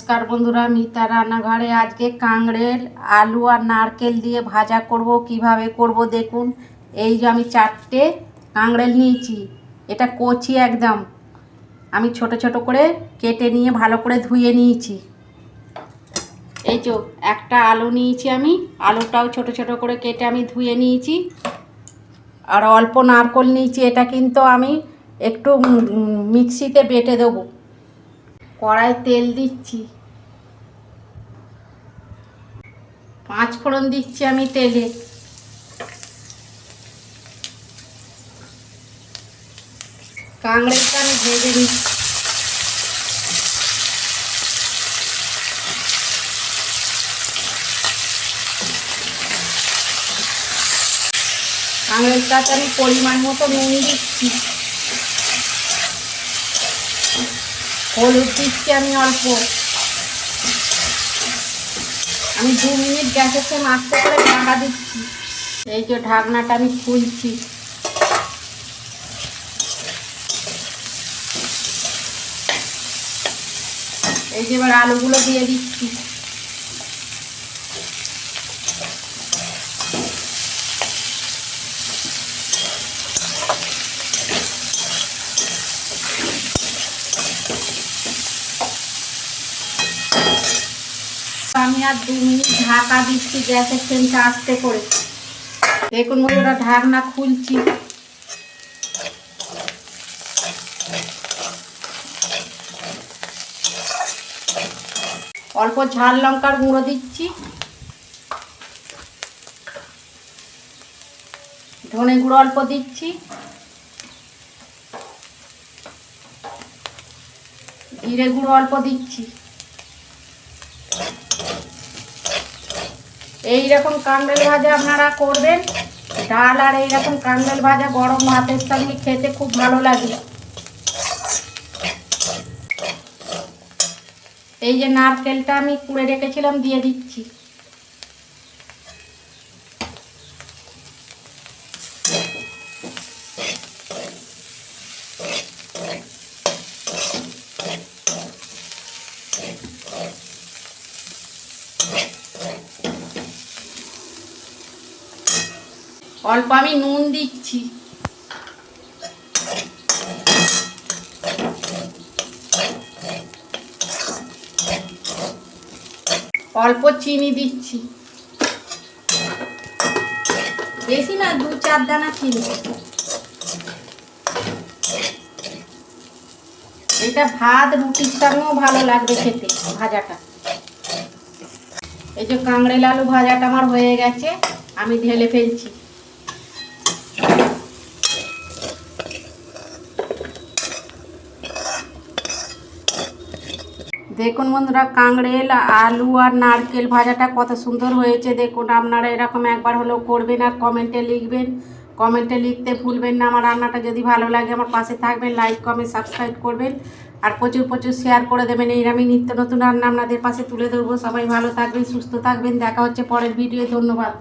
নমস্কার বন্ধুরা, মিতা রান্নাঘরে আজকে কাঁকড়ের আলু আর নারকেল দিয়ে ভাজা করব। কিভাবে করব দেখুন। এই যে আমি 4টে কাঁকড়েল নিয়েছি, এটা কচি একদম। আমি ছোট ছোট করে কেটে নিয়ে ভালো করে ধুয়ে নিয়েছি। এই যে একটা আলু নিয়েছি, আমি আলুটাও ছোট ছোট করে কেটে আমি ধুয়ে নিয়েছি। আর অল্প নারকেল নিয়েছি, এটা কিন্তু আমি একটু মিক্সিতে বেটে দেবো। কড়াই তেল দিচ্ছি, 5 ফোড়ন দিচ্ছি আমি তেলে। কাঁকড়েলটা আমি ভেজে নিচ্ছি। কাঁকড়েলটাতে আমি পরিমাণ মতো নুন দিচ্ছি, হলুদ দিচ্ছি আমি অল্প। আমি 2 মিনিট গ্যাসের ফ্লেম আস্তে করে ঢাকা দিচ্ছি। এই যে ঢাকনাটা আমি খুলছি। এই যে এবার আলুগুলো দিয়ে দিচ্ছি। আমি আর 2 মিনিট ঢাকা দিচ্ছি গ্যাসের ফ্লেমটা আস্তে করে। দেখুন বন্ধুরা, ঢাকনা খুলছি। অল্প ঝাল লঙ্কার গুঁড়ো দিচ্ছি, ধনে গুঁড়ো অল্প দিচ্ছি, জিরে গুঁড়ো অল্প দিচ্ছি। এইরকম কাঁকড়েল ভাজা আপনারা করবেন, ডাল আর এইরকম কাঁকড়েল ভাজা গরম ভাতের সঙ্গে খেতে খুব ভালো লাগে। এই যে নারকেলটা আমি কুড়ে রেখেছিলাম দিয়ে দিচ্ছি। অল্প আমি নুন দিচ্ছি, অল্প চিনি দিচ্ছি, বেশি না, 2-4 দানা চিনি। এটা ভাত রুটির সঙ্গেও ভালো লাগবে খেতে ভাজাটা। এই যে কাঁকড়েল আলু ভাজাটা আমার হয়ে গেছে, আমি ঢেলে ফেলছি। দেখুন বন্ধুরা, কাঁকড়েল আলু আর নারকেল ভাজাটা কত সুন্দর হয়েছে। দেখুন, আপনারা এরকম একবার হলেও করবেন আর কমেন্টে লিখবেন। কমেন্টে লিখতে ভুলবেন না। আমার রান্নাটা যদি ভালো লাগে আমার পাশে থাকবেন, লাইক কমেন্ট সাবস্ক্রাইব করবেন আর প্রচুর প্রচুর শেয়ার করে দেবেন। এই আমি নিত্য নতুন রান্না আপনাদের পাশে তুলে ধরবো। সবাই ভালো থাকবেন, সুস্থ থাকবেন। দেখা হচ্ছে পরের ভিডিও। ধন্যবাদ।